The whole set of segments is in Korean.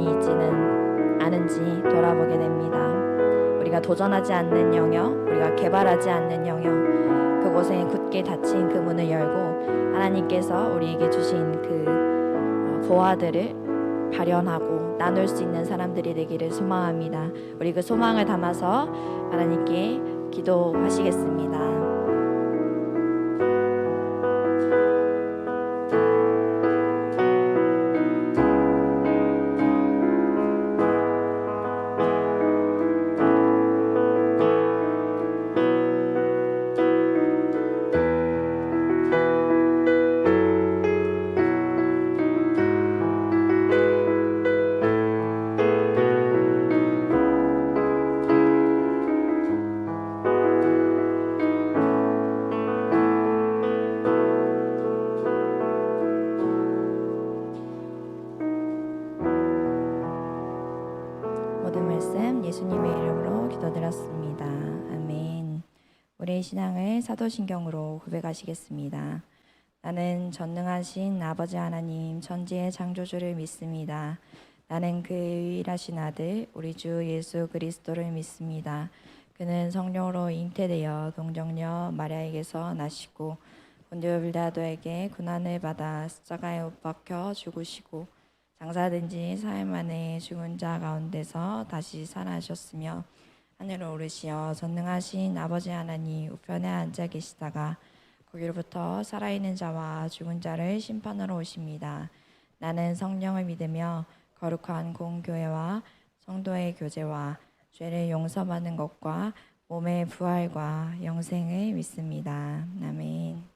소망이 있지는 않은지 돌아보게 됩니다. 우리가 도전하지 않는 영역, 우리가 개발하지 않는 영역, 그곳에 굳게 닫힌 그 문을 열고 하나님께서 우리에게 주신 그 보화들을 발현하고 나눌 수 있는 사람들이 되기를 소망합니다. 우리 그 소망을 담아서 하나님께 기도하시겠습니다. 모든 말씀 예수님의 이름으로 기도드렸습니다. 아멘. 우리의 신앙을 사도신경으로 고백하시겠습니다. 나는 전능하신 아버지 하나님 천지의 창조주를 믿습니다. 나는 그의 유일하신 아들 우리 주 예수 그리스도를 믿습니다. 그는 성령으로 잉태되어 동정녀 마리아에게서 나시고 본디오 빌라도에게 고난을 받아 십자가에 못 박혀 죽으시고 장사된 지 사흘 만에 죽은 자 가운데서 다시 살아나셨으며 하늘로 오르시어 전능하신 아버지 하나님 우편에 앉아 계시다가 거기로부터 살아있는 자와 죽은 자를 심판하러 오십니다. 나는 성령을 믿으며 거룩한 공교회와 성도의 교제와 죄를 용서받는 것과 몸의 부활과 영생을 믿습니다. 아멘.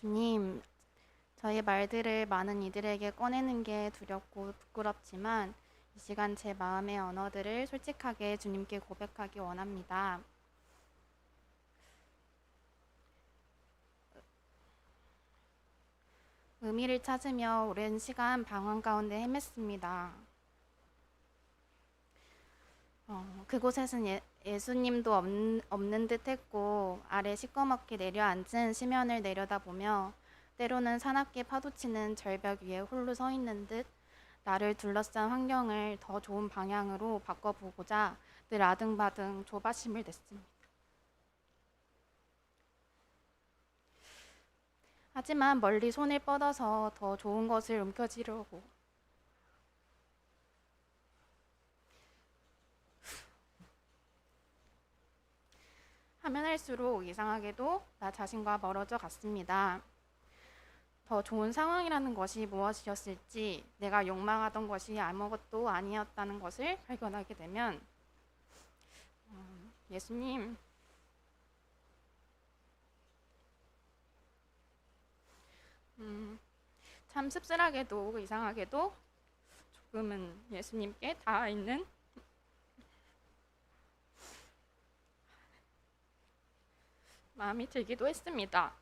주님, 저의 말들을 많은 이들에게 꺼내는 게 두렵고 부끄럽지만 이 시간 제 마음의 언어들을 솔직하게 주님께 고백하기 원합니다. 의미를 찾으며 오랜 시간 방황 가운데 헤맸습니다. 그곳에선 예수님도 없는 듯 했고 아래 시꺼멓게 내려앉은 시면을 내려다보며 때로는 사납게 파도치는 절벽 위에 홀로 서 있는 듯 나를 둘러싼 환경을 더 좋은 방향으로 바꿔보고자 늘 아등바등 조바심을 냈습니다. 하지만 멀리 손을 뻗어서 더 좋은 것을 움켜쥐려고 하면 할수록 이상하게도 나 자신과 멀어져 갔습니다. 더 좋은 상황이라는 것이 무엇이었을지, 내가 욕망하던 것이 아무것도 아니었다는 것을 발견하게 되면 예수님, 참 씁쓸하게도 이상하게도 조금은 예수님께 닿아 있는 마음이 들기도 했습니다.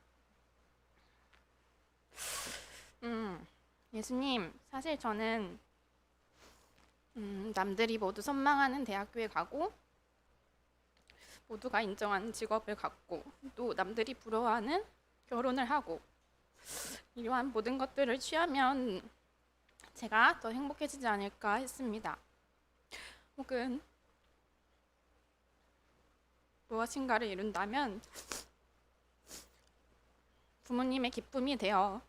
예수님, 사실 저는 남들이 모두 선망하는 대학교에 가고 모두가 인정하는 직업을 갖고 또 남들이 부러워하는 결혼을 하고 이러한 모든 것들을 취하면 제가 더 행복해지지 않을까 했습니다. 혹은 무엇인가를 이룬다면 부모님의 기쁨이 되어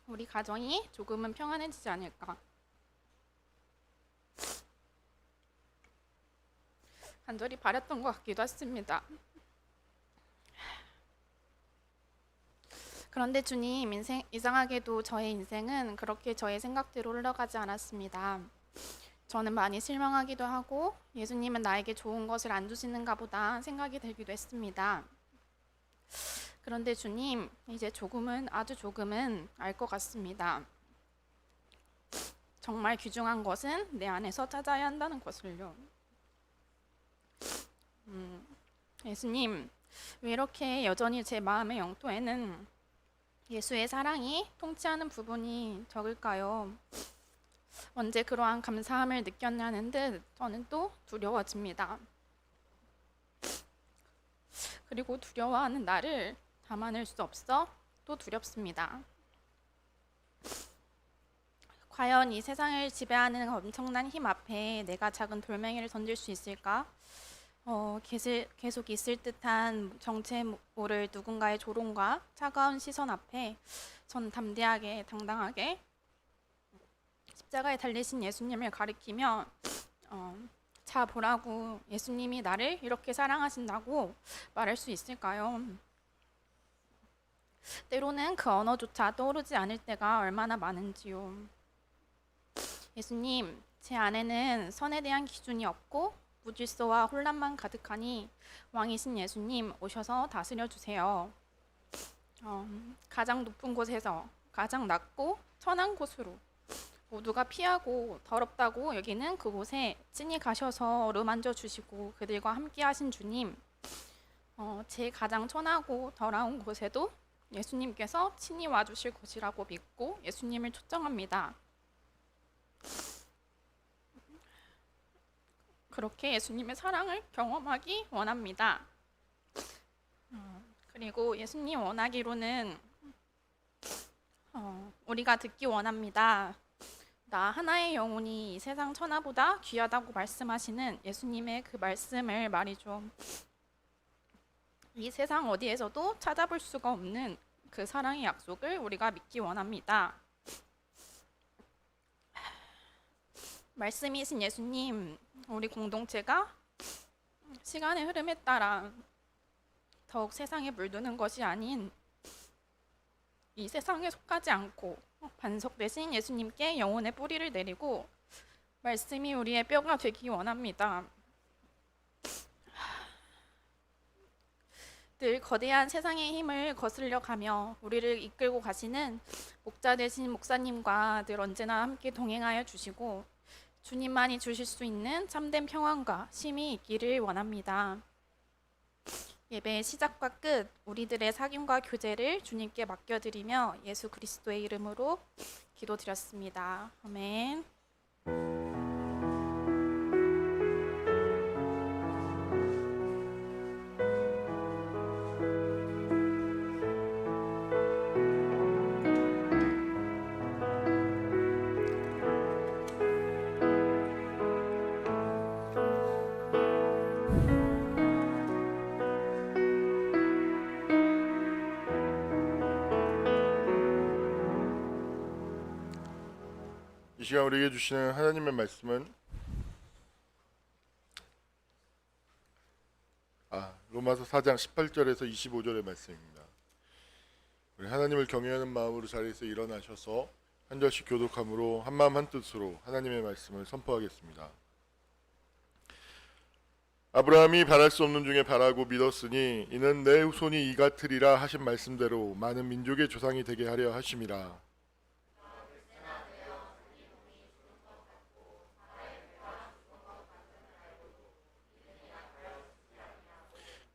우리 가정이 조금은 평안해지지 않을까. 간절히 바랬던 것 같기도 했습니다. 그런데 주님, 이상하게도 저의 인생은 그렇게 저의 생각대로 흘러가지 않았습니다. 저는 많이 실망하기도 하고 예수님은 나에게 좋은 것을 안 주시는가 보다 생각이 들기도 했습니다. 그런데 주님, 이제 조금은, 아주 조금은 알 것 같습니다. 정말 귀중한 것은 내 안에서 찾아야 한다는 것을요. 예수님, 왜 이렇게 여전히 제 마음의 영토에는 예수의 사랑이 통치하는 부분이 적을까요? 언제 그러한 감사함을 느꼈냐는 듯 저는 또 두려워집니다. 그리고 두려워하는 나를 담아낼 수 없어 또 두렵습니다. 과연 이 세상을 지배하는 엄청난 힘 앞에 내가 작은 돌멩이를 던질 수 있을까? 계속 있을 듯한 정체 모를 누군가의 조롱과 차가운 시선 앞에 전 담대하게 당당하게 십자가에 달리신 예수님을 가리키며 자 보라고 예수님이 나를 이렇게 사랑하신다고 말할 수 있을까요? 때로는 그 언어조차 떠오르지 않을 때가 얼마나 많은지요. 예수님, 제 안에는 선에 대한 기준이 없고 무질서와 혼란만 가득하니 왕이신 예수님 오셔서 다스려 주세요. 가장 높은 곳에서 가장 낮고 천한 곳으로 모두가 피하고 더럽다고 여기는 그곳에 친히 가셔서 어루만져 주시고 그들과 함께 하신 주님, 제 가장 천하고 더러운 곳에도 예수님께서 친히 와주실 것이라고 믿고 예수님을 초청합니다. 그렇게 예수님의 사랑을 경험하기 원합니다. 그리고 예수님 원하기로는 우리가 듣기 원합니다. 나 하나의 영혼이 이 세상 천하보다 귀하다고 말씀하시는 예수님의 그 말씀을 말이죠. 이 세상 어디에서도 찾아볼 수가 없는 그 사랑의 약속을 우리가 믿기 원합니다. 말씀이신 예수님, 우리 공동체가 시간의 흐름에 따라 더욱 세상에 물드는 것이 아닌 이 세상에 속하지 않고 반석 되신 예수님께 영혼의 뿌리를 내리고 말씀이 우리의 뼈가 되기 원합니다. 늘 거대한 세상의 힘을 거슬려 가며 우리를 이끌고 가시는 목자 되신 목사님과 늘 언제나 함께 동행하여 주시고 주님만이 주실 수 있는 참된 평안과 쉼이 있기를 원합니다. 예배의 시작과 끝, 우리들의 사귐과 교제를 주님께 맡겨드리며 예수 그리스도의 이름으로 기도드렸습니다. 아멘. 이 시간 우리에게 주시는 하나님의 말씀은 로마서 4장 18절에서 25절의 말씀입니다. 우리 하나님을 경외하는 마음으로 자리에서 일어나셔서 한 절씩 교독함으로 한마음 한뜻으로 하나님의 말씀을 선포하겠습니다. 아브라함이 바랄 수 없는 중에 바라고 믿었으니 이는 내 후손이 이 같으리라 하신 말씀대로 많은 민족의 조상이 되게 하려 하심이라.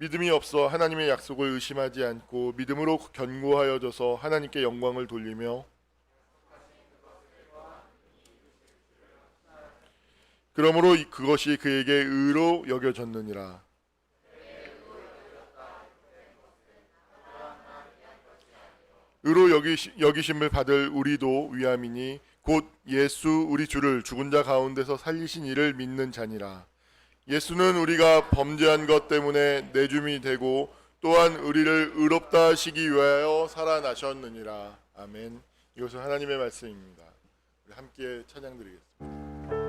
믿음이 없어 하나님의 약속을 의심하지 않고 믿음으로 견고하여져서 하나님께 영광을 돌리며 그러므로 그것이 그에게 의로 여겨졌느니라. 의로 여기심을 받을 우리도 위함이니 곧 예수 우리 주를 죽은 자 가운데서 살리신 이를 믿는 자니라. 예수는 우리가 범죄한 것 때문에 내줌이 되고 또한 우리를 의롭다 하시기 위하여 살아나셨느니라. 아멘. 이것은 하나님의 말씀입니다. 우리 함께 찬양드리겠습니다.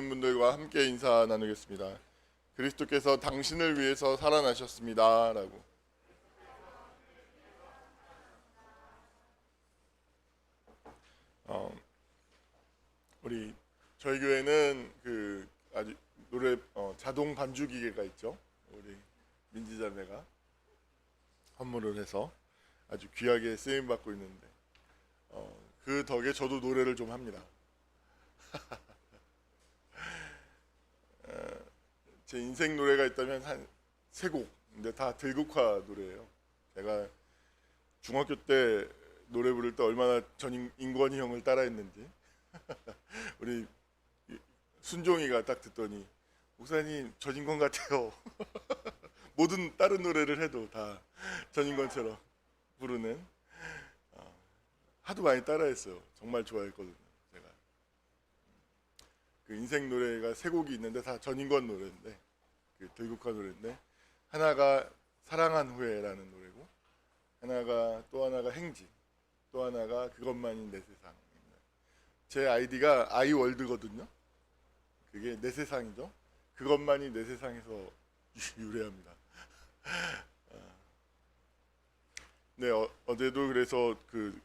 있는 분들과 함께 인사 나누겠습니다. 그리스도께서 당신을 위해서 살아나셨습니다라고. 우리 저희 교회는 그 아주 노래 자동 반주 기계가 있죠. 우리 민지자매가 헌물을 해서 아주 귀하게 쓰임 받고 있는데 그 덕에 저도 노래를 좀 합니다. 제 인생 노래가 있다면 한 3곡. 근데 다 들국화 노래예요. 제가 중학교 때 노래 부를 때 얼마나 인권이 형을 따라했는지. 우리 순종이가 딱 듣더니 목사님 전인권 같아요. 모든 다른 노래를 해도 다 전인권처럼 부르는 하도 많이 따라했어요. 정말 좋아했거든요. 제가 그 인생 노래가 3곡이 있는데 다 전인권 노래인데 그 들국화 노래인데 하나가 사랑한 후에라는 노래고 또 하나가 행진, 또 하나가 그것만이 내 세상. 제 아이디가 아이월드거든요. 그게 내 세상이죠. 그것만이 내 세상에서 유래합니다. 네, 어제도 그래서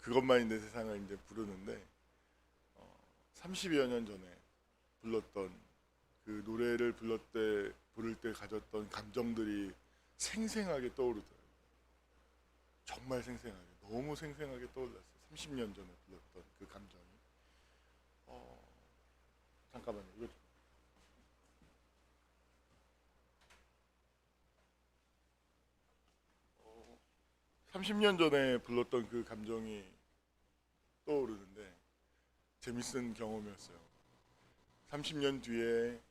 그것만이 내 세상을 이제 부르는데 30여 년 전에 불렀던 그 노래를 부를 때 가졌던 감정들이 생생하게 떠오르더라고요. 정말 생생하게, 너무 생생하게 떠올랐어요. 30년 전에 불렀던 그 감정이. 잠깐만요. 이거 30년 전에 불렀던 그 감정이 떠오르는데 재밌는 경험이었어요. 30년 뒤에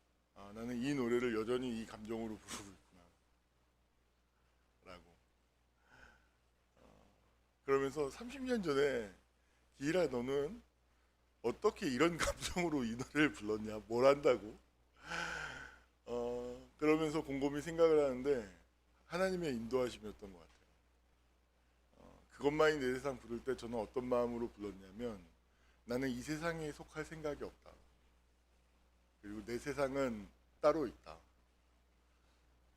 나는 이 노래를 여전히 이 감정으로 부르고 있구나 라고. 그러면서 30년 전에 기일아 너는 어떻게 이런 감정으로 이 노래를 불렀냐, 뭘 한다고. 그러면서 곰곰이 생각을 하는데 하나님의 인도하심이었던 것 같아요. 그것만이 내 세상 부를 때 저는 어떤 마음으로 불렀냐면 나는 이 세상에 속할 생각이 없다. 그리고 내 세상은 따로 있다.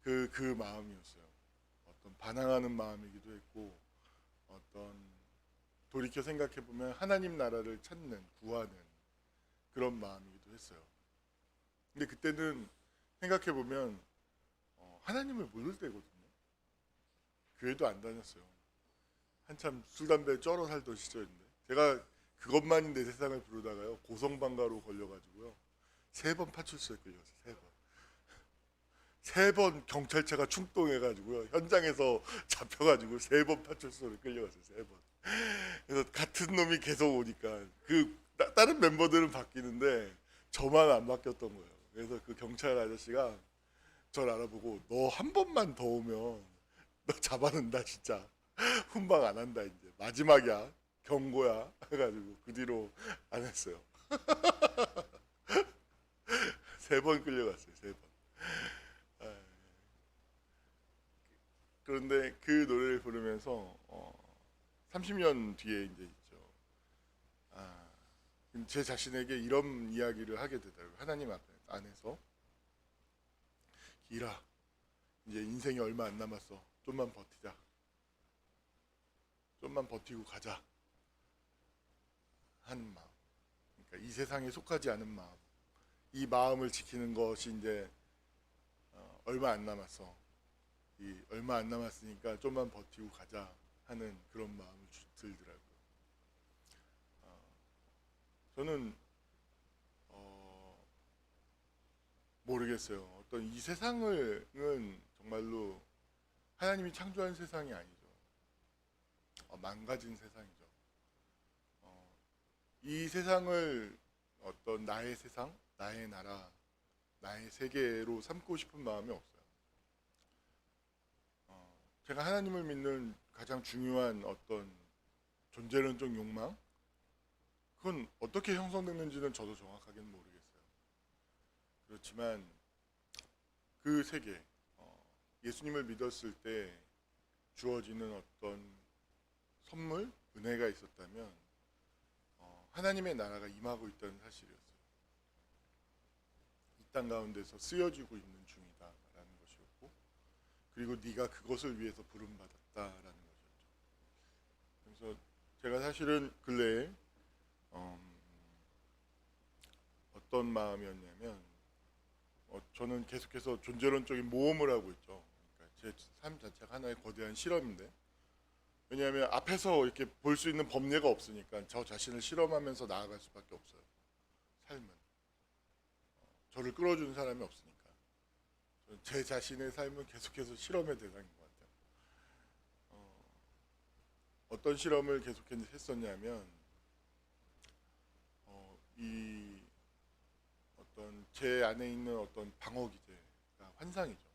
그 마음이었어요. 어떤 반항하는 마음이기도 했고 어떤 돌이켜 생각해 보면 하나님 나라를 찾는, 구하는 그런 마음이기도 했어요. 근데 그때는 생각해 보면 하나님을 모를 때거든요. 교회도 안 다녔어요. 한참 술 담배 쩔어 살던 시절인데 제가 그것만이 내 세상을 부르다가요 고성방가로 걸려가지고요 3번 파출소에 끌려갔어요. 3번 경찰차가 출동해가지고요 현장에서 잡혀가지고 3번 파출소를 끌려갔어요. 3번. 그래서 같은 놈이 계속 오니까 다른 멤버들은 바뀌는데 저만 안 바뀌었던 거예요. 그래서 그 경찰 아저씨가 저를 알아보고 너 한 번만 더 오면 너 잡아낸다 진짜. 훈방 안 한다 이제 마지막이야 경고야 해가지고 그 뒤로 안 했어요. 3번 끌려갔어요. 3번. 그런데 그 노래를 부르면서 30년 뒤에 이제 있죠. 제 자신에게 이런 이야기를 하게 되더라고요. 하나님 안에서 기라 이제 인생이 얼마 안 남았어. 좀만 버티자. 좀만 버티고 가자 하는 마음. 그러니까 이 세상에 속하지 않은 마음. 이 마음을 지키는 것이 이제 얼마 안 남았어. 얼마 안 남았으니까 좀만 버티고 가자 하는 그런 마음을 들더라고요. 저는 모르겠어요. 어떤 이 세상은 정말로 하나님이 창조한 세상이 아니죠. 망가진 세상이죠. 이 세상을 어떤 나의 세상, 나의 나라, 나의 세계로 삼고 싶은 마음이 없어요. 제가 하나님을 믿는 가장 중요한 어떤 존재론적 욕망, 그건 어떻게 형성됐는지는 저도 정확하게는 모르겠어요. 그렇지만 그 세계, 예수님을 믿었을 때 주어지는 어떤 선물, 은혜가 있었다면 하나님의 나라가 임하고 있다는 사실이었어요. 땅 가운데서 쓰여지고 있는 중이다라는 것이었고, 그리고 네가 그것을 위해서 부름받았다라는 것이었죠. 그래서 제가 사실은 근래에 어떤 마음이었냐면, 저는 계속해서 존재론적인 모험을 하고 있죠. 그러니까 제 삶 자체가 하나의 거대한 실험인데, 왜냐하면 앞에서 이렇게 볼 수 있는 법례가 없으니까 저 자신을 실험하면서 나아갈 수밖에 없어요. 삶은 저를 끌어주는 사람이 없으니까 제 자신의 삶은 계속해서 실험의 대상인 것 같아요. 어떤 실험을 계속했었냐면, 이 어떤 제 안에 있는 어떤 방어 기제가 환상이죠.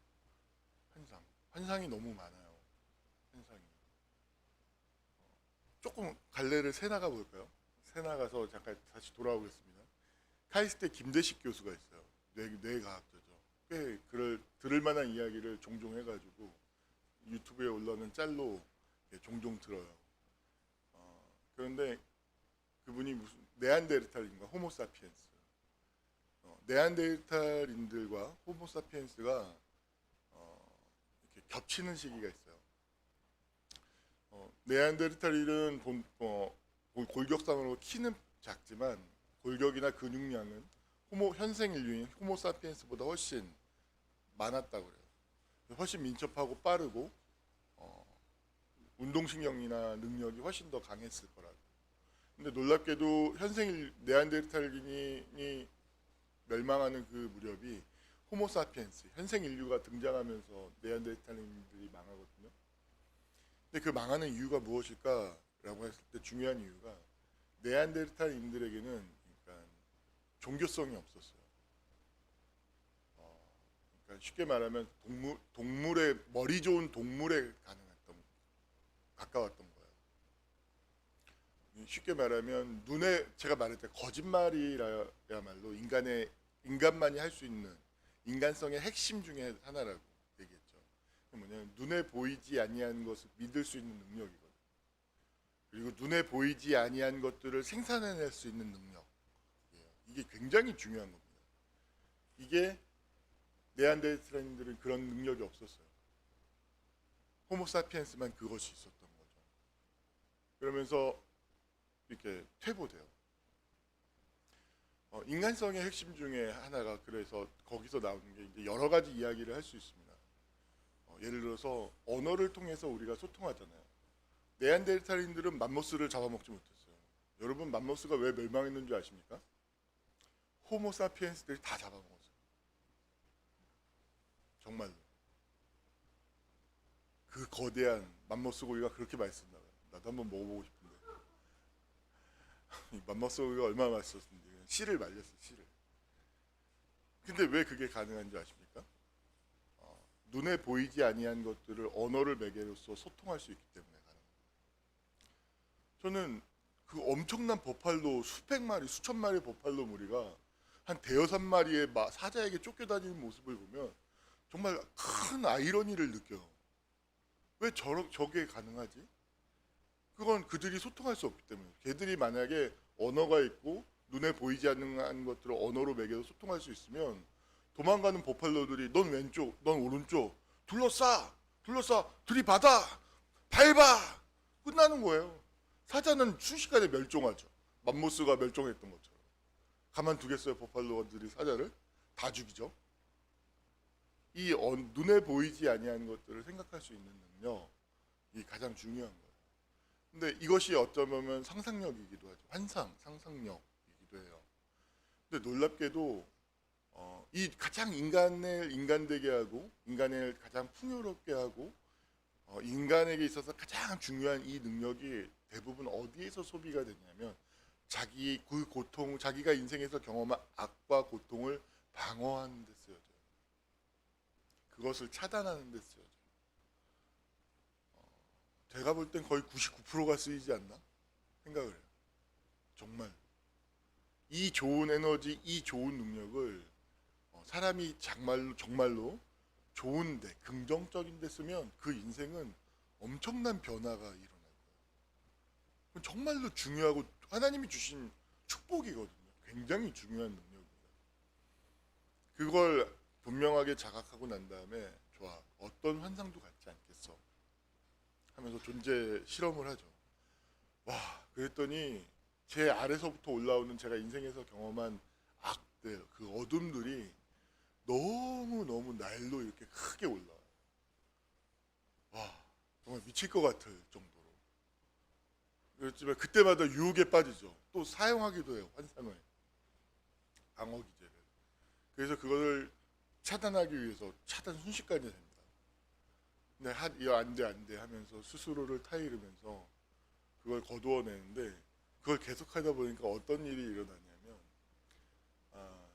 환상이 너무 많아요. 환상이. 조금 갈래를 새 나가 볼까요? 새 나가서 잠깐 다시 돌아오겠습니다. 카이스트 김대식 교수가 있어요. 뇌과학자죠. 꽤 들을 만한 이야기를 종종 해가지고 유튜브에 올라오는 짤로 종종 들어요. 그런데 그분이 무슨 네안데르탈인가 호모사피엔스, 네안데르탈인들과 호모사피엔스가 이렇게 겹치는 시기가 있어요. 네안데르탈인은 골격상으로 키는 작지만 골격이나 근육량은 현생 인류인 호모사피엔스보다 훨씬 많았다고 그래요. 훨씬 민첩하고 빠르고 운동신경이나 능력이 훨씬 더 강했을 거라고. 근데 놀랍게도 현생 네안데르탈인이 멸망하는 그 무렵이 호모사피엔스, 현생 인류가 등장하면서 네안데르탈인들이 망하거든요. 근데 그 망하는 이유가 무엇일까라고 했을 때 중요한 이유가 네안데르탈인들에게는 그러니까 종교성이 없었어요. 그러니까 쉽게 말하면 동물의 머리 좋은 동물에 가까웠던 거예요. 쉽게 말하면 제가 말할 때 거짓말이야말로 인간만이 할 수 있는 인간성의 핵심 중에 하나라고 얘기했죠. 뭐냐면 눈에 보이지 아니한 것을 믿을 수 있는 능력이거든요. 그리고 눈에 보이지 아니한 것들을 생산해낼 수 있는 능력. 이게 굉장히 중요한 겁니다. 이게 네안데르탈인들은 그런 능력이 없었어요. 호모사피엔스만 그것이 있었던 거죠. 그러면서 이렇게 퇴보돼요. 인간성의 핵심 중에 하나가 그래서 거기서 나오는 게 이제 여러 가지 이야기를 할 수 있습니다. 예를 들어서 언어를 통해서 우리가 소통하잖아요. 네안데르탈인들은 맘모스를 잡아먹지 못했어요. 여러분 맘모스가 왜 멸망했는 줄 아십니까? 호모사피엔스들이 다 잡아먹었어요. 정말로. 그 거대한 맘모스 고기가 그렇게 맛있었나봐요. 나도 한번 먹어보고 싶은데. 이 맘모스 고기가 얼마나 맛있었는지 씨를 말렸어요. 씨를. 근데 왜 그게 가능한 줄 아십니까? 눈에 보이지 아니한 것들을 언어를 매개로서 소통할 수 있기 때문에 가능합니다. 저는 그 엄청난 버팔로 수백 마리, 수천 마리의 버팔로 무리가 한 대여섯 마리의 사자에게 쫓겨다니는 모습을 보면 정말 큰 아이러니를 느껴요. 왜 저게 가능하지? 그건 그들이 소통할 수 없기 때문에. 걔들이 만약에 언어가 있고 눈에 보이지 않는 것들을 언어로 매겨서 소통할 수 있으면 도망가는 버팔로들이 넌 왼쪽, 넌 오른쪽, 둘러싸, 들이받아, 밟아, 끝나는 거예요. 사자는 순식간에 멸종하죠. 맘모스가 멸종했던 것처럼. 가만두겠어요, 버팔로들이 사자를? 다 죽이죠. 이 눈에 보이지 아니하는 것들을 생각할 수 있는 능력이 가장 중요한 거예요. 근데 이것이 어쩌면 상상력이기도 하죠. 상상력이기도 해요. 근데 놀랍게도 이 가장 인간을 인간되게 하고 인간을 가장 풍요롭게 하고 인간에게 있어서 가장 중요한 이 능력이 대부분 어디에서 소비가 되냐면 자기가 인생에서 경험한 악과 고통을 방어하는 데 쓰여져요. 그것을 차단하는 데 쓰여져요. 제가 볼 땐 거의 99%가 쓰이지 않나 생각을 해요. 정말 이 좋은 에너지, 이 좋은 능력을 사람이 정말로 좋은데 긍정적인 데 쓰면 그 인생은 엄청난 변화가 일어날 거예요. 정말로 중요하고 하나님이 주신 축복이거든요. 굉장히 중요한 능력입니다. 그걸 분명하게 자각하고 난 다음에 좋아, 어떤 환상도 같지 않겠어 하면서 존재 실험을 하죠. 와, 그랬더니 제 아래서부터 올라오는 제가 인생에서 경험한 악들, 그 어둠들이 너무너무 날로 이렇게 크게 올라와요. 와, 정말 미칠 것 같을 정도로. 그렇지만 그때마다 유혹에 빠지죠. 또 사용하기도 해요, 환상을, 방어 기제를. 그래서 그거를 차단하기 위해서 차단 순식간에 됩니다. 근데 이거 안 돼 하면서 스스로를 타이르면서 그걸 거두어내는데, 그걸 계속하다 보니까 어떤 일이 일어나냐면,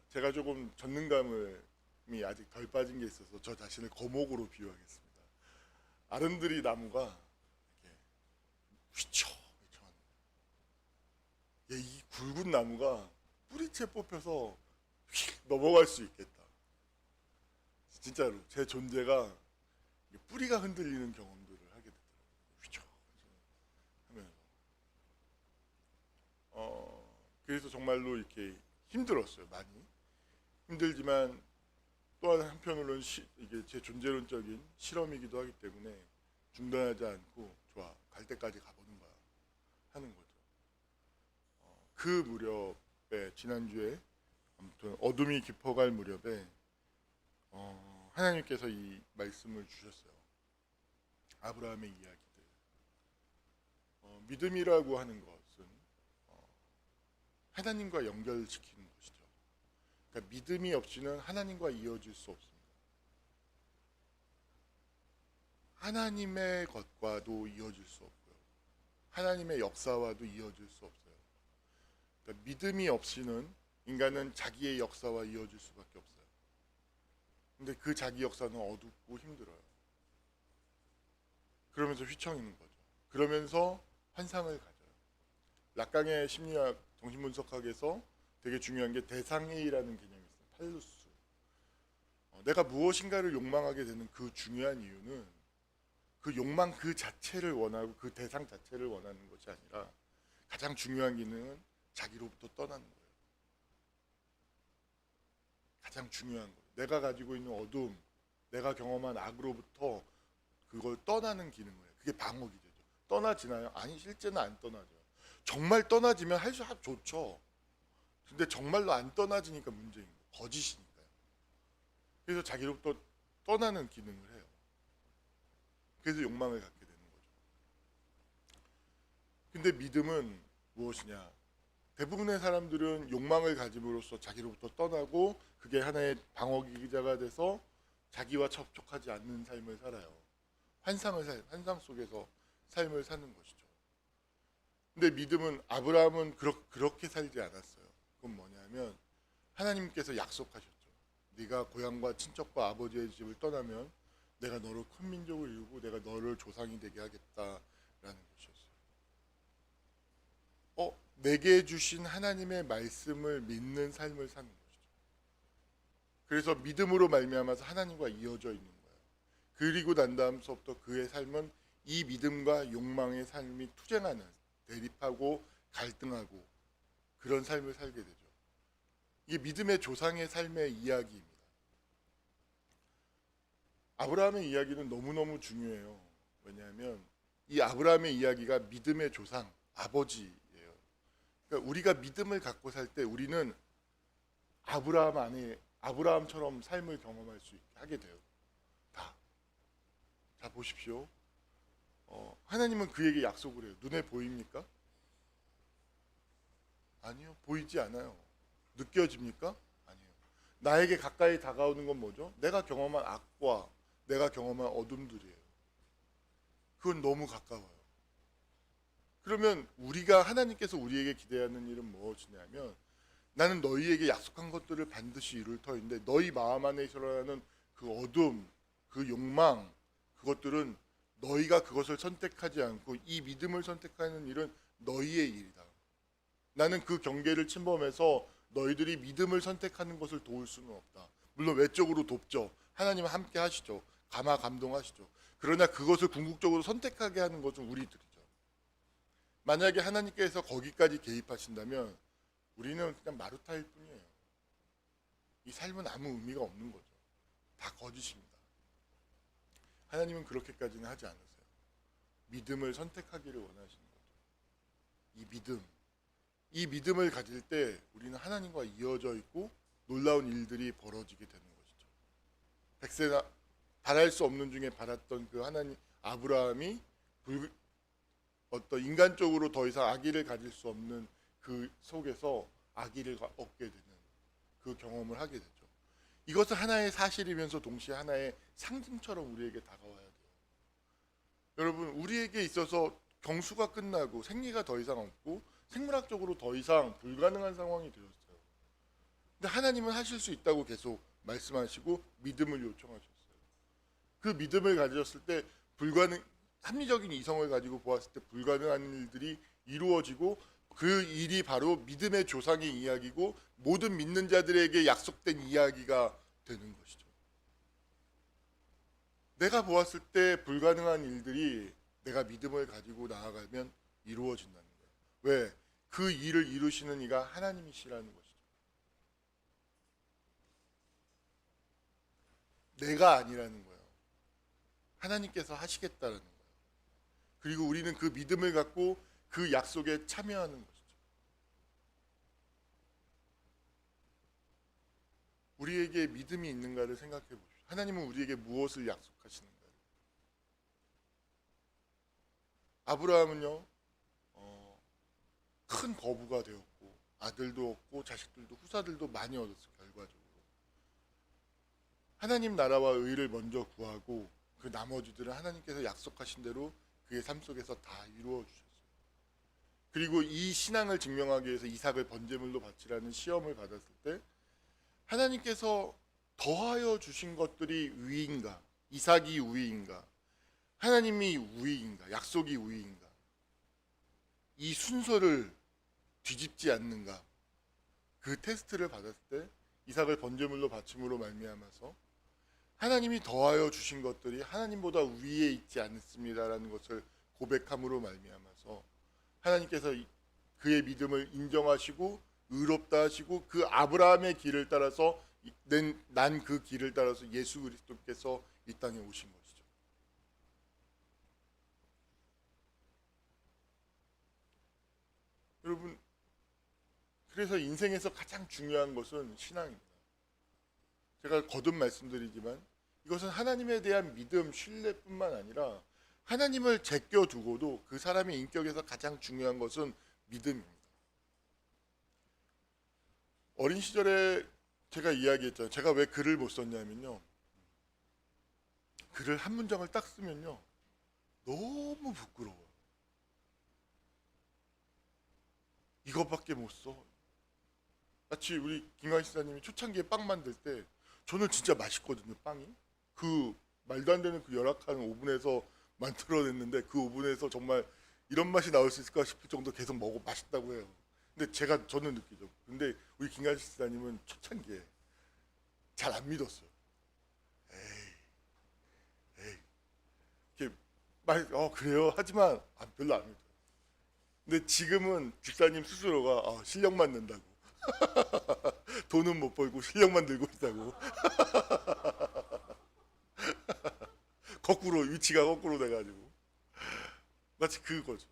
제가 조금 전능감이 아직 덜 빠진 게 있어서 저 자신을 거목으로 비유하겠습니다. 아름드리 나무가 이렇게 휘청휘청한, 이 굵은 나무가 뿌리채 뽑혀서 휙 넘어갈 수 있겠다. 진짜로 제 존재가 뿌리가 흔들리는 경험들을 하게 되더라고요. 휘청 하면서. 그래서 정말로 이렇게 힘들었어요. 많이 힘들지만 또 한편으로는 이게 제 존재론적인 실험이기도 하기 때문에 중단하지 않고 좋아, 갈 때까지 가보는 거야 하는 거죠. 그 무렵에, 지난주에 아무튼 어둠이 깊어갈 무렵에 하나님께서 이 말씀을 주셨어요. 아브라함의 이야기들. 믿음이라고 하는 것은 하나님과 연결시키는 것이죠. 그러니까 믿음이 없이는 하나님과 이어질 수 없습니다. 하나님의 것과도 이어질 수 없고요, 하나님의 역사와도 이어질 수 없어요. 그러니까 믿음이 없이는 인간은 자기의 역사와 이어질 수밖에 없어요. 근데 그 자기 역사는 어둡고 힘들어요. 그러면서 휘청이는 거죠. 그러면서 환상을 가져요. 락강의 심리학, 정신분석학에서 되게 중요한 게 대상회의라는 개념이 있어요. 팔루스. 내가 무엇인가를 욕망하게 되는 그 중요한 이유는 그 욕망 그 자체를 원하고 그 대상 자체를 원하는 것이 아니라, 가장 중요한 기능은 자기로부터 떠나는 거예요. 가장 중요한 거예요. 내가 가지고 있는 어둠, 내가 경험한 악으로부터 그걸 떠나는 기능을 해요. 그게 방어 기제죠. 떠나지나요? 아니, 실제는 안 떠나죠. 정말 떠나지면 할 수 좋죠. 근데 정말로 안 떠나지니까 문제인 거예요. 거짓이니까요. 그래서 자기로부터 떠나는 기능을 해요. 그래서 욕망을 갖게 되는 거죠. 근데 믿음은 무엇이냐? 대부분의 사람들은 욕망을 가짐으로써 자기로부터 떠나고 그게 하나의 방어 기제가 돼서 자기와 접촉하지 않는 삶을 살아요. 환상 속에서 삶을 사는 것이죠. 근데 믿음은, 아브라함은 그렇게 살지 않았어요. 그건 뭐냐면, 하나님께서 약속하셨죠. 네가 고향과 친척과 아버지의 집을 떠나면 내가 너로 큰 민족을 이루고 내가 너를 조상이 되게 하겠다라는 것이었어요. 내게 주신 하나님의 말씀을 믿는 삶을 사는 것이죠. 그래서 믿음으로 말미암아서 하나님과 이어져 있는 거예요. 그리고 난 다음서부터 그의 삶은 이 믿음과 욕망의 삶이 투쟁하는, 대립하고 갈등하고 그런 삶을 살게 되죠. 이게 믿음의 조상의 삶의 이야기입니다. 아브라함의 이야기는 너무너무 중요해요. 왜냐하면 이 아브라함의 이야기가 믿음의 조상, 아버지예요. 그러니까 우리가 믿음을 갖고 살 때 우리는 아브라함 안에, 아브라함처럼 삶을 경험할 수 있게 하게 돼요. 자, 보십시오. 하나님은 그에게 약속을 해요. 눈에 보입니까? 아니요, 보이지 않아요. 느껴집니까? 아니요. 나에게 가까이 다가오는 건 뭐죠? 내가 경험한 악과 내가 경험한 어둠들이에요. 그건 너무 가까워요. 그러면 우리가, 하나님께서 우리에게 기대하는 일은 무엇이냐면, 나는 너희에게 약속한 것들을 반드시 이룰 터인데 너희 마음 안에 일어나는 그 어둠, 그 욕망, 그것들은 너희가 그것을 선택하지 않고 이 믿음을 선택하는 일은 너희의 일이다. 나는 그 경계를 침범해서 너희들이 믿음을 선택하는 것을 도울 수는 없다. 물론 외적으로 돕죠. 하나님은 함께 하시죠. 감동하시죠. 그러나 그것을 궁극적으로 선택하게 하는 것은 우리들이죠. 만약에 하나님께서 거기까지 개입하신다면 우리는 그냥 마루타일 뿐이에요. 이 삶은 아무 의미가 없는 거죠. 다 거짓입니다. 하나님은 그렇게까지는 하지 않으세요. 믿음을 선택하기를 원하시는 거죠. 이 믿음을 가질 때 우리는 하나님과 이어져 있고 놀라운 일들이 벌어지게 되는 것이죠. 백세나 바랄 수 없는 중에 바랐던 그 하나님 아브라함이 어떤 인간적으로 더 이상 아기를 가질 수 없는 그 속에서 아기를 얻게 되는 그 경험을 하게 되죠. 이것은 하나의 사실이면서 동시에 하나의 상징처럼 우리에게 다가와야 돼요. 여러분, 우리에게 있어서 경수가 끝나고 생리가 더 이상 없고 생물학적으로 더 이상 불가능한 상황이 되었어요. 근데 하나님은 하실 수 있다고 계속 말씀하시고 믿음을 요청하셨어요. 그 믿음을 가졌을 때 합리적인 이성을 가지고 보았을 때 불가능한 일들이 이루어지고 그 일이 바로 믿음의 조상의 이야기고 모든 믿는 자들에게 약속된 이야기가 되는 것이죠. 내가 보았을 때 불가능한 일들이 내가 믿음을 가지고 나아가면 이루어진다는 거예요. 왜? 그 일을 이루시는 이가 하나님이시라는 것이죠. 내가 아니라는 거예요. 하나님께서 하시겠다라는 거예요. 그리고 우리는 그 믿음을 갖고 그 약속에 참여하는 것이죠. 우리에게 믿음이 있는가를 생각해 보십시오. 하나님은 우리에게 무엇을 약속하시는가요? 아브라함은요, 큰 거부가 되었고 아들도 얻고 자식들도 후사들도 많이 얻었어요. 결과적으로 하나님 나라와 의를 먼저 구하고 그 나머지들은 하나님께서 약속하신 대로 그의 삶 속에서 다 이루어 주셨어요. 그리고 이 신앙을 증명하기 위해서 이삭을 번제물로 바치라는 시험을 받았을 때 하나님께서 더하여 주신 것들이 위인가, 이삭이 위인가, 하나님이 위인가, 약속이 위인가, 이 순서를 뒤집지 않는가, 그 테스트를 받았을 때 이삭을 번제물로 바침으로 말미암아서 하나님이 더하여 주신 것들이 하나님보다 위에 있지 않습니다라는 것을 고백함으로 말미암아서 하나님께서 그의 믿음을 인정하시고 의롭다 하시고 그 아브라함의 길을 따라서 난 그 길을 따라서 예수 그리스도께서 이 땅에 오신 것이죠. 여러분, 그래서 인생에서 가장 중요한 것은 신앙입니다. 제가 거듭 말씀드리지만 이것은 하나님에 대한 믿음, 신뢰뿐만 아니라 하나님을 제껴두고도 그 사람의 인격에서 가장 중요한 것은 믿음입니다. 어린 시절에 제가 이야기했잖아요. 제가 왜 글을 못 썼냐면요, 글을 한 문장을 딱 쓰면요 너무 부끄러워요. 이것밖에 못 써. 마치 우리 김광희 시사님이 초창기에 빵 만들 때 저는 진짜 맛있거든요. 빵이 그 말도 안 되는 그 열악한 오븐에서 만들어냈는데 그 오븐에서 정말 이런 맛이 나올 수 있을까 싶을 정도 계속 먹어 맛있다고 해요. 근데 저는 느끼죠. 근데 우리 김광희 시사님은 초창기에 잘 안 믿었어요. 에이 이렇게 그래요 하지만 별로 안 믿어요. 근데 지금은 집사님 스스로가 실력만 낸다고 돈은 못 벌고 실력만 들고 있다고 위치가 거꾸로 돼가지고 마치 그거죠.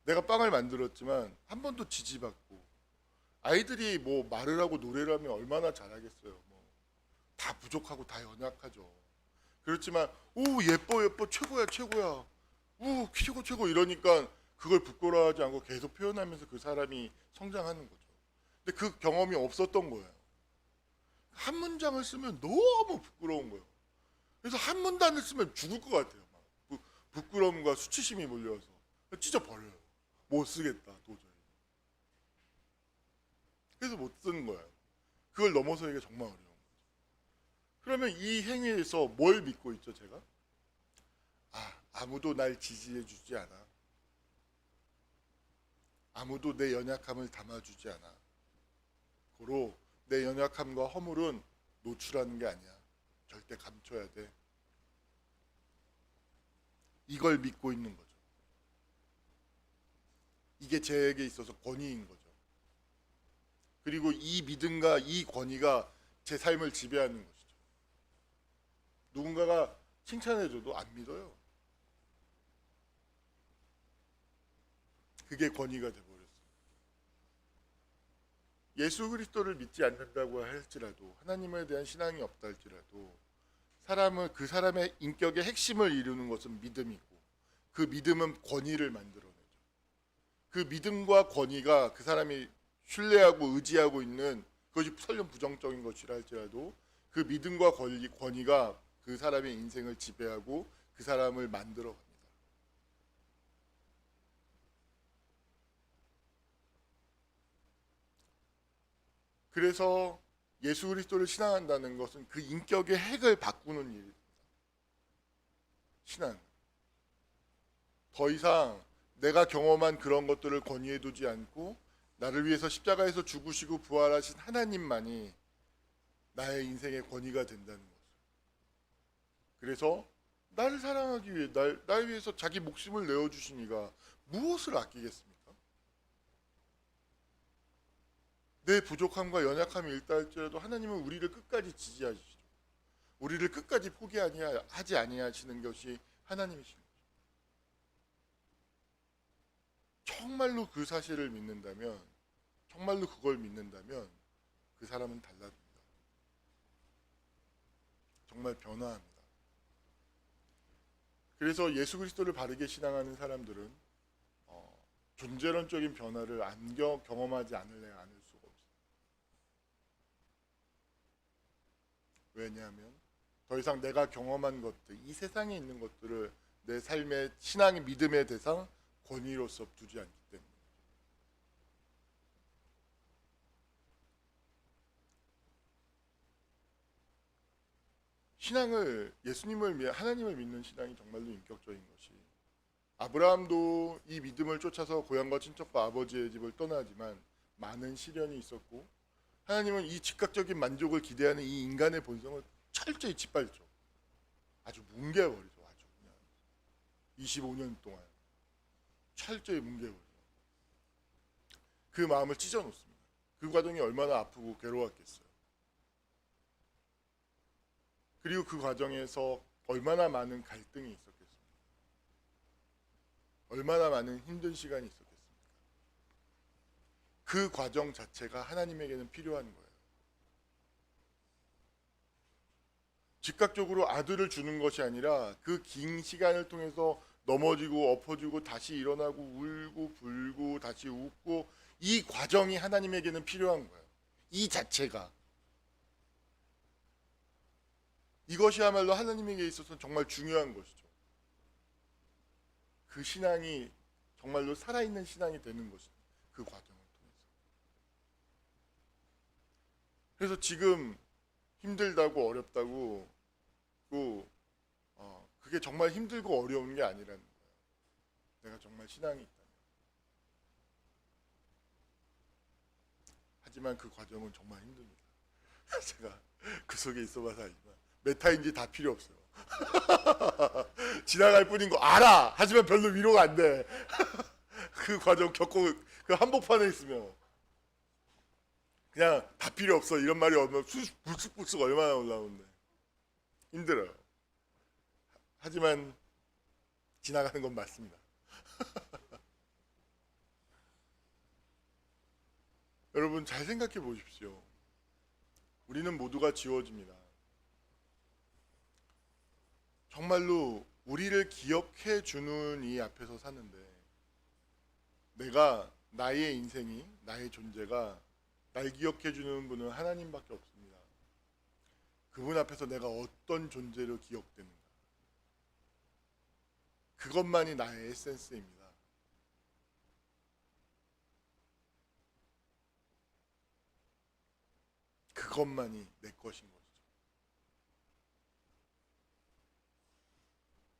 내가 빵을 만들었지만 한 번도 지지받고 아이들이 뭐 말을 하고 노래를 하면 얼마나 잘하겠어요. 뭐 다 부족하고 다 연약하죠. 그렇지만 예뻐 최고야 최고 이러니까 그걸 부끄러워하지 않고 계속 표현하면서 그 사람이 성장하는 거죠. 근데 그 경험이 없었던 거예요. 한 문장을 쓰면 너무 부끄러운 거예요. 그래서 한 문단을 쓰면 죽을 것 같아요. 막 부끄러움과 수치심이 몰려서 찢어 버려요. 못 쓰겠다 도저히. 그래서 못 쓰는 거예요. 그걸 넘어서기가 정말 어려운 거죠. 그러면 이 행위에서 뭘 믿고 있죠, 제가? 아무도 날 지지해 주지 않아. 아무도 내 연약함을 담아주지 않아. 고로 내 연약함과 허물은 노출하는 게 아니야. 절대 감춰야 돼. 이걸 믿고 있는 거죠. 이게 제게 있어서 권위인 거죠. 그리고 이 믿음과 이 권위가 제 삶을 지배하는 것이죠. 누군가가 칭찬해줘도 안 믿어요. 그게 권위가 돼버렸어요. 예수 그리스도를 믿지 않는다고 할지라도, 하나님에 대한 신앙이 없다 할지라도, 사람은 그 사람의 인격의 핵심을 이루는 것은 믿음이고, 그 믿음은 권위를 만들어내죠. 그 믿음과 권위가 그 사람이 신뢰하고 의지하고 있는 그것이 설령 부정적인 것이라 할지라도 그 믿음과 권위가 그 사람의 인생을 지배하고 그 사람을 만들어 갑니다. 그래서 예수 그리스도를 신앙한다는 것은 그 인격의 핵을 바꾸는 일입니다. 신앙. 더 이상 내가 경험한 그런 것들을 권위해 두지 않고 나를 위해서 십자가에서 죽으시고 부활하신 하나님만이 나의 인생의 권위가 된다는 것을. 그래서 나를 사랑하기 위해 날 위해서 자기 목숨을 내어주신 이가 무엇을 아끼겠습니까? 내 부족함과 연약함이 있다 할지라도 하나님은 우리를 끝까지 지지하시죠. 우리를 끝까지 포기하지 아니하시는 것이 하나님이신 거죠. 정말로 그 사실을 믿는다면, 정말로 그걸 믿는다면 그 사람은 달라집니다. 정말 변화합니다. 그래서 예수 그리스도를 바르게 신앙하는 사람들은 존재론적인 변화를 경험하지 않을 수가 없어요. 왜냐하면 더 이상 내가 경험한 것들, 이 세상에 있는 것들을 내 삶의 신앙의 믿음의 대상, 권위로서 두지 않기 때문에. 신앙을, 하나님을 믿는 신앙이 정말로 인격적인 것이, 아브라함도 이 믿음을 쫓아서 고향과 친척과 아버지의 집을 떠나지만 많은 시련이 있었고, 하나님은 이 즉각적인 만족을 기대하는 이 인간의 본성을 철저히 짓밟죠. 아주 뭉개버리죠. 아주 그냥 25년 동안 철저히 뭉개버리죠. 그 마음을 찢어놓습니다. 그 과정이 얼마나 아프고 괴로웠겠어요. 그리고 그 과정에서 얼마나 많은 갈등이 있었겠습니까? 얼마나 많은 힘든 시간이 있었겠습니까? 그 과정 자체가 하나님에게는 필요한 거예요. 즉각적으로 아들을 주는 것이 아니라 그 긴 시간을 통해서 넘어지고 엎어지고 다시 일어나고 울고 불고 다시 웃고, 이 과정이 하나님에게는 필요한 거예요. 이 자체가. 이것이야말로 하나님에게 있어서 정말 중요한 것이죠. 그 신앙이 정말로 살아있는 신앙이 되는 것이죠. 그 과정을 통해서. 그래서 지금 힘들다고 어렵다고 그게 정말 힘들고 어려운 게 아니라는 거예요. 내가 정말 신앙이 있다면. 하지만 그 과정은 정말 힘듭니다. 제가 그 속에 있어봐서 알지만 메타인지 다 필요 없어요. 지나갈 뿐인 거 알아. 하지만 별로 위로가 안 돼. 그 과정 겪고 그 한복판에 있으면 그냥 다 필요 없어 이런 말이 얼마나 불쑥불쑥 얼마나 올라오는데 힘들어요. 하지만 지나가는 건 맞습니다. 여러분 잘 생각해 보십시오. 우리는 모두가 지워집니다. 정말로 우리를 기억해 주는 이 앞에서 사는데, 나의 인생이, 나의 존재가 날 기억해 주는 분은 하나님밖에 없습니다. 그분 앞에서 내가 어떤 존재로 기억되는가, 그것만이 나의 에센스입니다. 그것만이 내 것인 것이죠.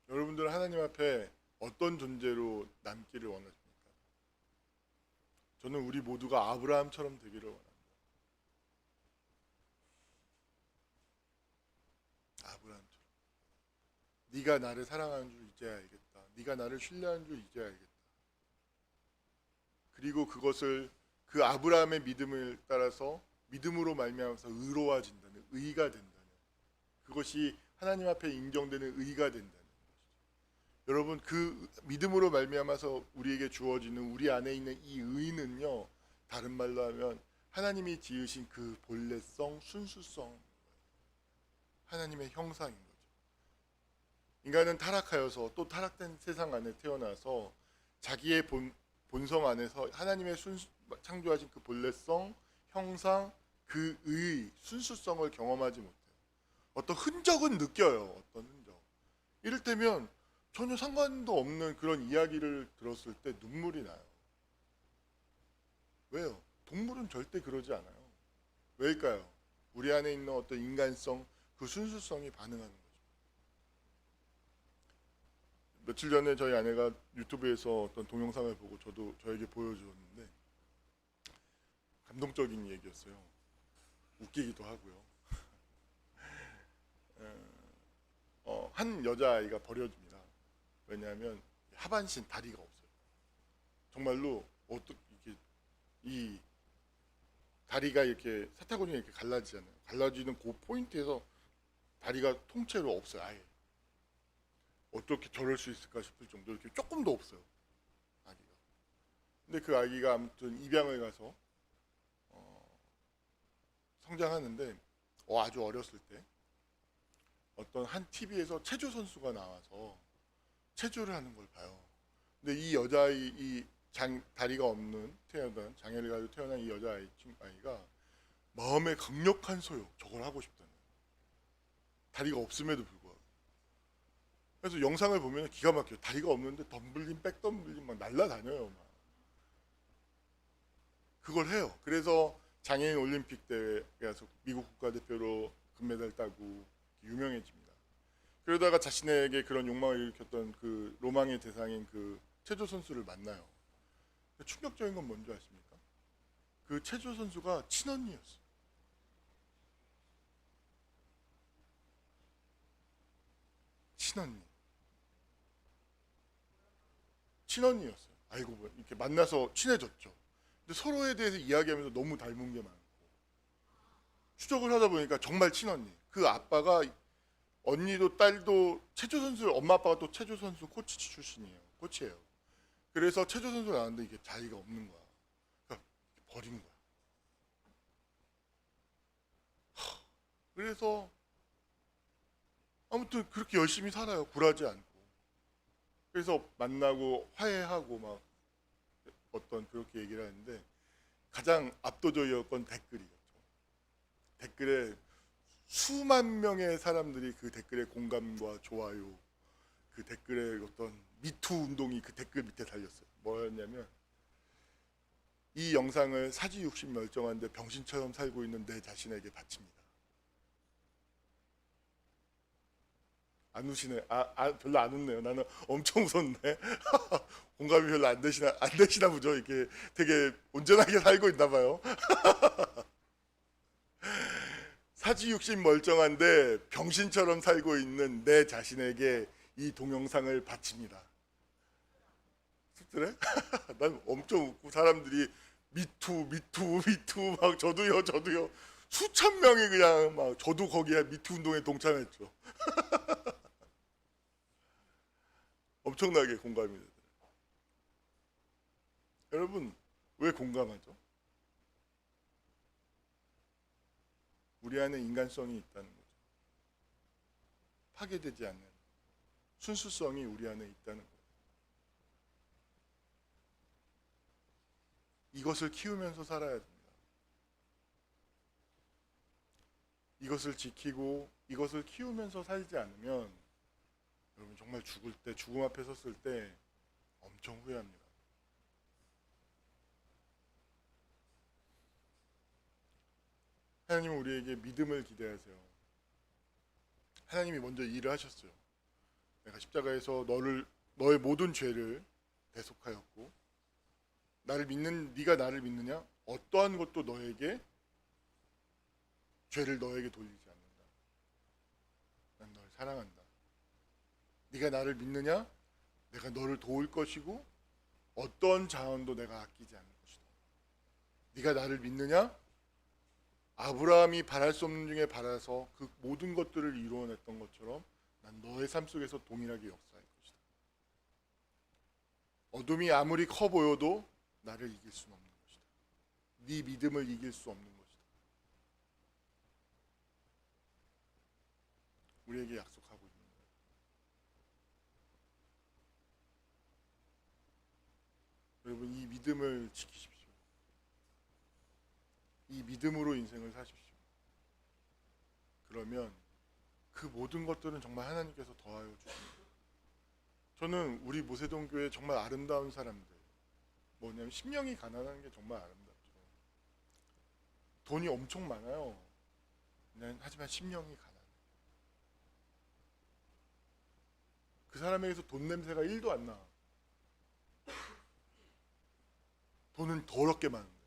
여러분들은 하나님 앞에 어떤 존재로 남기를 원하십니까? 저는 우리 모두가 아브라함처럼 되기를 원합니다. 아브라함처럼. 네가 나를 사랑하는 줄 이제야 알겠다. 네가 나를 신뢰하는 줄 이제야 알겠다. 그리고 그것을 그 아브라함의 믿음을 따라서 믿음으로 말미암아서 의로워진다는, 의가 된다는, 그것이 하나님 앞에 인정되는 의가 된다는 것이죠. 여러분, 그 믿음으로 말미암아서 우리에게 주어지는 우리 안에 있는 이 의는요, 다른 말로 하면 하나님이 지으신 그 본래성, 순수성, 하나님의 형상인 거죠. 인간은 타락하여서 또 타락된 세상 안에 태어나서 자기의 본성 안에서 하나님의 창조하신 그 본래성, 형상, 그 의, 순수성을 경험하지 못해요. 어떤 흔적은 느껴요. 어떤 흔적. 이를테면 전혀 상관도 없는 그런 이야기를 들었을 때 눈물이 나요. 왜요? 동물은 절대 그러지 않아요. 왜일까요? 우리 안에 있는 어떤 인간성, 그 순수성이 반응하는 거죠. 며칠 전에 저희 아내가 유튜브에서 어떤 동영상을 보고 저에게 보여주었는데 감동적인 얘기였어요. 웃기기도 하고요. 한 여자아이가 버려집니다. 왜냐하면 하반신 다리가 없어요. 정말로 어떻게 이 다리가 이렇게 사타구니가 이렇게 갈라지잖아요. 갈라지는 그 포인트에서 다리가 통째로 없어요. 아예. 어떻게 저럴 수 있을까 싶을 정도로 이렇게 조금도 없어요. 아기가. 근데 그 아기가 아무튼 입양을 가서 성장하는데 아주 어렸을 때 어떤 한 TV에서 체조 선수가 나와서 체조를 하는 걸 봐요. 근데 이 여자아이, 다리가 없는 태어난 장애를 가지고 태어난 이 여자아이가 마음의 강력한 소욕, 저걸 하고 싶다는, 다리가 없음에도 불구하고. 그래서 영상을 보면 기가 막혀요. 다리가 없는데 덤블링, 백덤블링 막 날라다녀요. 막. 그걸 해요. 그래서 장애인 올림픽 대회에 가서 미국 국가대표로 금메달 따고 유명해집니다. 그러다가 자신에게 그런 욕망을 일으켰던 그 로망의 대상인 그 체조 선수를 만나요. 충격적인 건 뭔지 아십니까? 그 체조 선수가 친언니였어요. 친언니였어요. 알고 보면 이렇게 만나서 친해졌죠. 근데 서로에 대해서 이야기하면서 너무 닮은 게 많고, 추적을 하다 보니까 정말 친언니. 그 아빠가 언니도 딸도 체조 선수, 엄마 아빠가 또 체조 선수 코치 출신이에요. 코치예요. 그래서 체조 선수 나왔는데 이게 자리가 없는 거야. 그러니까 버린 거야. 그래서 아무튼 그렇게 열심히 살아요. 굴하지 않고. 그래서 만나고 화해하고 막 어떤 그렇게 얘기를 하는데 가장 압도적이었던 댓글이었죠. 댓글에 수만 명의 사람들이 그 댓글에 공감과 좋아요, 그 댓글에 어떤 미투 운동이 그 댓글 밑에 달렸어요. 뭐였냐면 이 영상을 사지육신 멀쩡한데 병신처럼 살고 있는 내 자신에게 바칩니다. 안 우시네. 별로 안 웃네요. 나는 엄청 웃었네. 공감이 별로 안 되시나 보죠. 이렇게 되게 온전하게 살고 있나 봐요. 사지육신 멀쩡한데 병신처럼 살고 있는 내 자신에게 이 동영상을 바칩니다. 씁쓸해? 난 엄청 웃고 사람들이 미투 막 저도요 수천 명이 그냥 막 저도 거기에 미투 운동에 동참했죠. 엄청나게 공감이 되더라고요. 여러분 왜 공감하죠? 우리 안에 인간성이 있다는 거죠. 파괴되지 않는 순수성이 우리 안에 있다는 거예요. 이것을 키우면서 살아야 됩니다. 이것을 지키고 이것을 키우면서 살지 않으면 여러분 정말 죽을 때, 죽음 앞에 섰을 때 엄청 후회합니다. 하나님은 우리에게 믿음을 기대하세요. 하나님이 먼저 일을 하셨어요. 내가 십자가에서 너의 모든 죄를 대속하였고, 네가 나를 믿느냐? 어떠한 것도 죄를 너에게 돌리지 않는다. 난 너를 사랑한다. 네가 나를 믿느냐? 내가 너를 도울 것이고 어떤 자원도 내가 아끼지 않을 것이다. 네가 나를 믿느냐? 아브라함이 바랄 수 없는 중에 바라서 그 모든 것들을 이루어냈던 것처럼 난 너의 삶 속에서 동일하게 역사할 것이다. 어둠이 아무리 커 보여도 나를 이길 수는 없는 것이다. 네 믿음을 이길 수 없는 것이다. 우리에게 약속하고 있는 거예요. 여러분, 이 믿음을 지키십시오. 이 믿음으로 인생을 사십시오. 그러면 그 모든 것들은 정말 하나님께서 더하여 주십니다. 저는 우리 모세동 교회 정말 아름다운 사람들, 뭐냐면 심령이 가난한 게 정말 아름답죠. 돈이 엄청 많아요. 하지만 심령이 가난해요. 그 사람에게서 돈 냄새가 1도 안 나. 돈은 더럽게 많은데.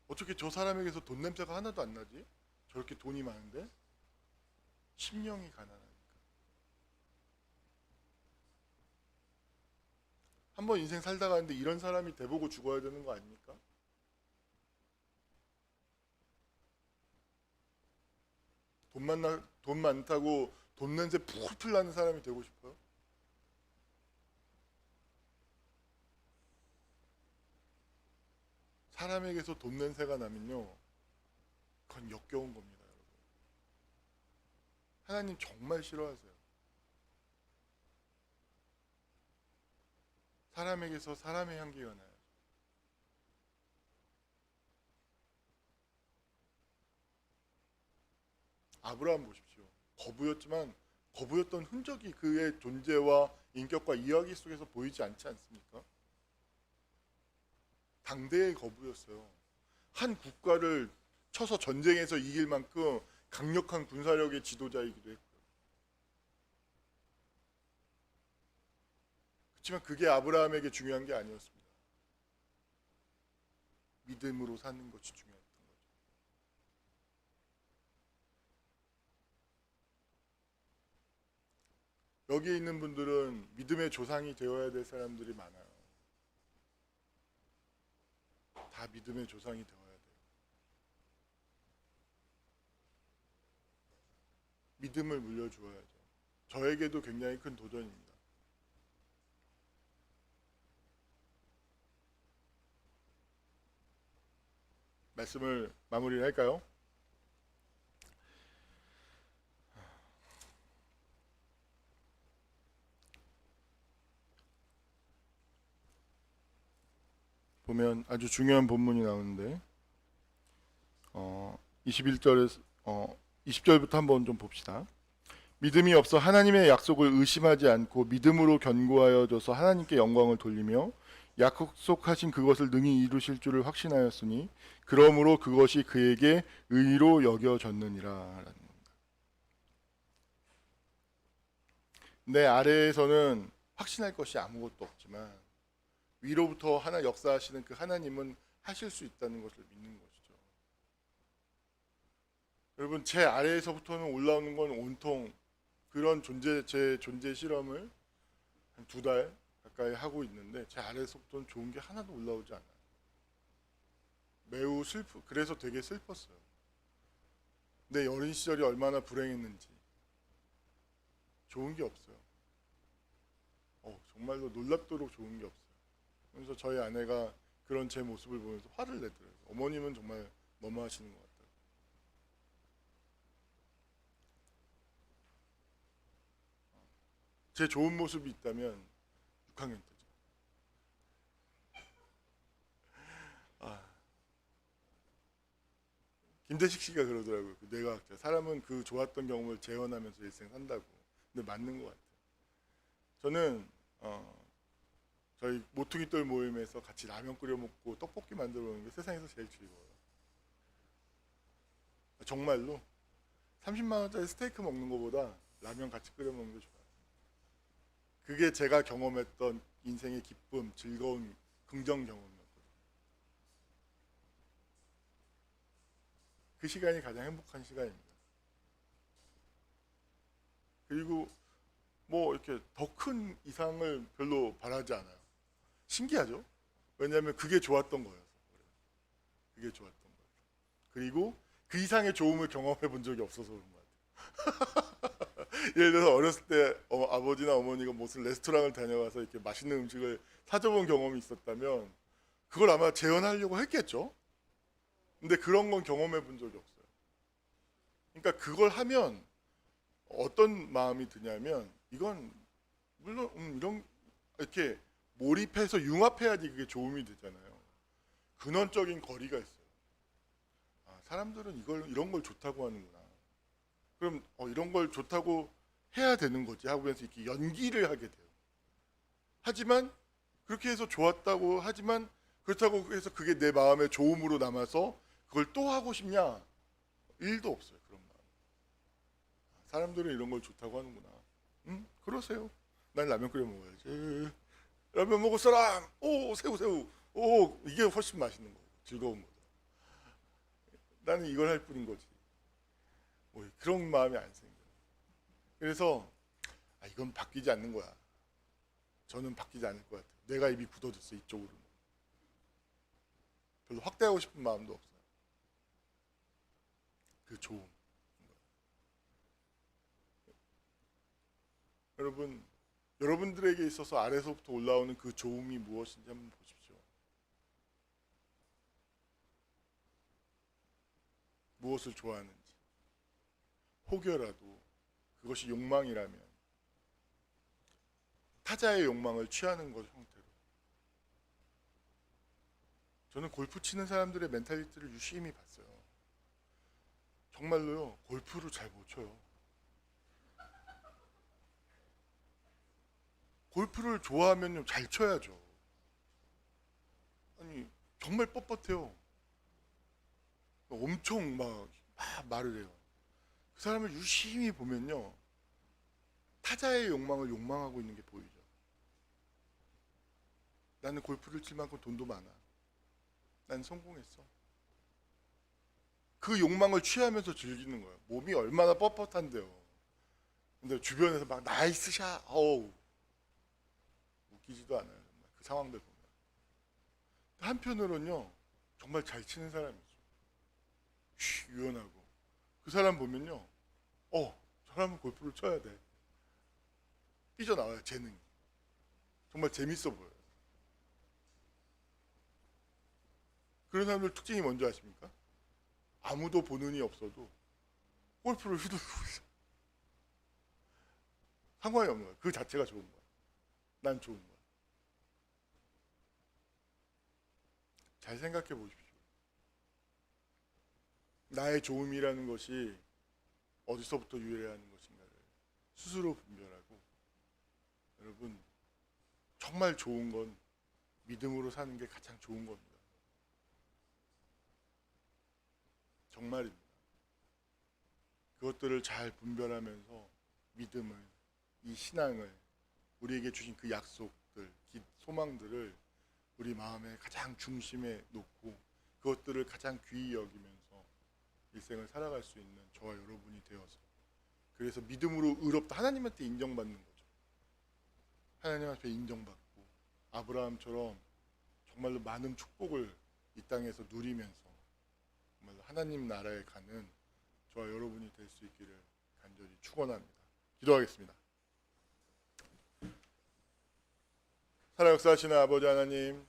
어떻게 저 사람에게서 돈 냄새가 하나도 안 나지? 저렇게 돈이 많은데? 심령이 가난하니까. 한번 인생 살다 가는데 이런 사람이 돼보고 죽어야 되는 거 아닙니까? 돈 많다고 돈 냄새 풀풀 나는 사람이 되고 싶어요? 사람에게서 돈 냄새가 나면요, 그건 역겨운 겁니다, 여러분. 하나님 정말 싫어하세요. 사람에게서 사람의 향기가 나요. 아브라함 보십시오. 거부였지만 거부였던 흔적이 그의 존재와 인격과 이야기 속에서 보이지 않지 않습니까? 당대의 거부였어요. 한 국가를 쳐서 전쟁에서 이길 만큼 강력한 군사력의 지도자이기도 했고요. 그렇지만 그게 아브라함에게 중요한 게 아니었습니다. 믿음으로 사는 것이 중요했던 거죠. 여기 있는 분들은 믿음의 조상이 되어야 될 사람들이 많아요. 다 믿음의 조상이 되어야 돼요. 믿음을 물려주어야죠. 저에게도 굉장히 큰 도전입니다. 말씀을 마무리를 할까요? 보면 아주 중요한 본문이 나오는데 21절에서 20절부터 한번 좀 봅시다. 믿음이 없어 하나님의 약속을 의심하지 않고 믿음으로 견고하여져서 하나님께 영광을 돌리며 약속하신 그것을 능히 이루실 줄을 확신하였으니 그러므로 그것이 그에게 의로 여겨졌느니라. 내 아래에서는 확신할 것이 아무것도 없지만 위로부터 하나 역사하시는 그 하나님은 하실 수 있다는 것을 믿는 것이죠. 여러분, 제 아래에서부터는 올라오는 건 온통 그런 제 존재 실험을 한 2달 가까이 하고 있는데 제 아래에서부터는 좋은 게 하나도 올라오지 않아요. 매우 그래서 되게 슬펐어요. 내 어린 시절이 얼마나 불행했는지. 좋은 게 없어요. 정말로 놀랍도록 좋은 게 없어요. 그래서 저희 아내가 그런 제 모습을 보면서 화를 내더라고요. 어머님은 정말 너무하시는 것 같아요. 제 좋은 모습이 있다면 6학년 때죠. 김대식 씨가 그러더라고요. 그 뇌과학자. 사람은 그 좋았던 경험을 재현하면서 일생 산다고. 근데 맞는 것 같아요. 저는 저희 모퉁이돌 모임에서 같이 라면 끓여 먹고 떡볶이 만들어 먹는 게 세상에서 제일 즐거워요. 정말로 30만 원짜리 스테이크 먹는 것보다 라면 같이 끓여 먹는 게 좋아요. 그게 제가 경험했던 인생의 기쁨, 즐거운, 긍정 경험이었거든요. 그 시간이 가장 행복한 시간입니다. 그리고 뭐 이렇게 더 큰 이상을 별로 바라지 않아요. 신기하죠? 왜냐하면 그게 좋았던 거예요. 그게 좋았던 거예요. 그리고 그 이상의 좋음을 경험해 본 적이 없어서 그런 것 같아요. 예를 들어서 어렸을 때 아버지나 어머니가 무슨 레스토랑을 다녀와서 이렇게 맛있는 음식을 사줘본 경험이 있었다면 그걸 아마 재현하려고 했겠죠. 근데 그런 건 경험해 본 적이 없어요. 그러니까 그걸 하면 어떤 마음이 드냐면 이건 물론 이런 이렇게 몰입해서 융합해야지 그게 좋음이 되잖아요. 근원적인 거리가 있어요. 아, 사람들은 이런 걸 좋다고 하는구나. 그럼 이런 걸 좋다고 해야 되는 거지 하면서 이렇게 연기를 하게 돼요. 하지만 그렇게 해서 좋았다고 하지만 그렇다고 해서 그게 내 마음의 좋음으로 남아서 그걸 또 하고 싶냐? 일도 없어요. 그런 마음. 사람들은 이런 걸 좋다고 하는구나. 그러세요. 난 라면 끓여 먹어야지. 라면 먹을 사람. 오, 새우. 오, 이게 훨씬 맛있는 거고 즐거운 거죠. 나는 이걸 할 뿐인 거지. 뭐 그런 마음이 안 생겨요. 그래서 이건 바뀌지 않는 거야. 저는 바뀌지 않을 것 같아요. 내가 이미 굳어졌어 이쪽으로는. 별로 확대하고 싶은 마음도 없어요. 그 좋음. 여러분들에게 있어서 아래서부터 올라오는 그 좋음이 무엇인지 한번 보십시오. 무엇을 좋아하는지. 혹여라도 그것이 욕망이라면 타자의 욕망을 취하는 것 형태로. 저는 골프 치는 사람들의 멘탈리티를 유심히 봤어요. 정말로요, 골프를 잘 못 쳐요. 골프를 좋아하면 잘 쳐야죠. 아니, 정말 뻣뻣해요. 엄청 막 말을 해요. 그 사람을 유심히 보면요, 타자의 욕망을 욕망하고 있는 게 보이죠. 나는 골프를 칠 만큼 돈도 많아. 난 성공했어. 그 욕망을 취하면서 즐기는 거예요. 몸이 얼마나 뻣뻣한데요. 근데 주변에서 막 나이스 샷, 웃기지도 않아요. 정말. 그 상황들 보면. 한편으로는요, 정말 잘 치는 사람이 있어요. 유연하고. 그 사람 보면요, 저 사람은 골프를 쳐야 돼. 삐져나와요, 재능이. 정말 재밌어 보여요. 그런 사람들 특징이 뭔지 아십니까? 아무도 보는 이 없어도 골프를 휘두르고 있어. 상관이 없는 거야. 그 자체가 좋은 거야. 난 좋은 거야. 잘 생각해 보십시오. 나의 좋음이라는 것이 어디서부터 유래하는 것인가를 스스로 분별하고, 여러분, 정말 좋은 건 믿음으로 사는 게 가장 좋은 겁니다. 정말입니다. 그것들을 잘 분별하면서 믿음을, 이 신앙을, 우리에게 주신 그 약속들, 소망들을 우리 마음의 가장 중심에 놓고 그것들을 가장 귀히 여기면서 일생을 살아갈 수 있는 저와 여러분이 되어서, 그래서 믿음으로 의롭다, 하나님한테 인정받는 거죠. 하나님 앞에 인정받고 아브라함처럼 정말로 많은 축복을 이 땅에서 누리면서 정말로 하나님 나라에 가는 저와 여러분이 될 수 있기를 간절히 축원합니다. 기도하겠습니다. 살아 역사하시는 아버지 하나님,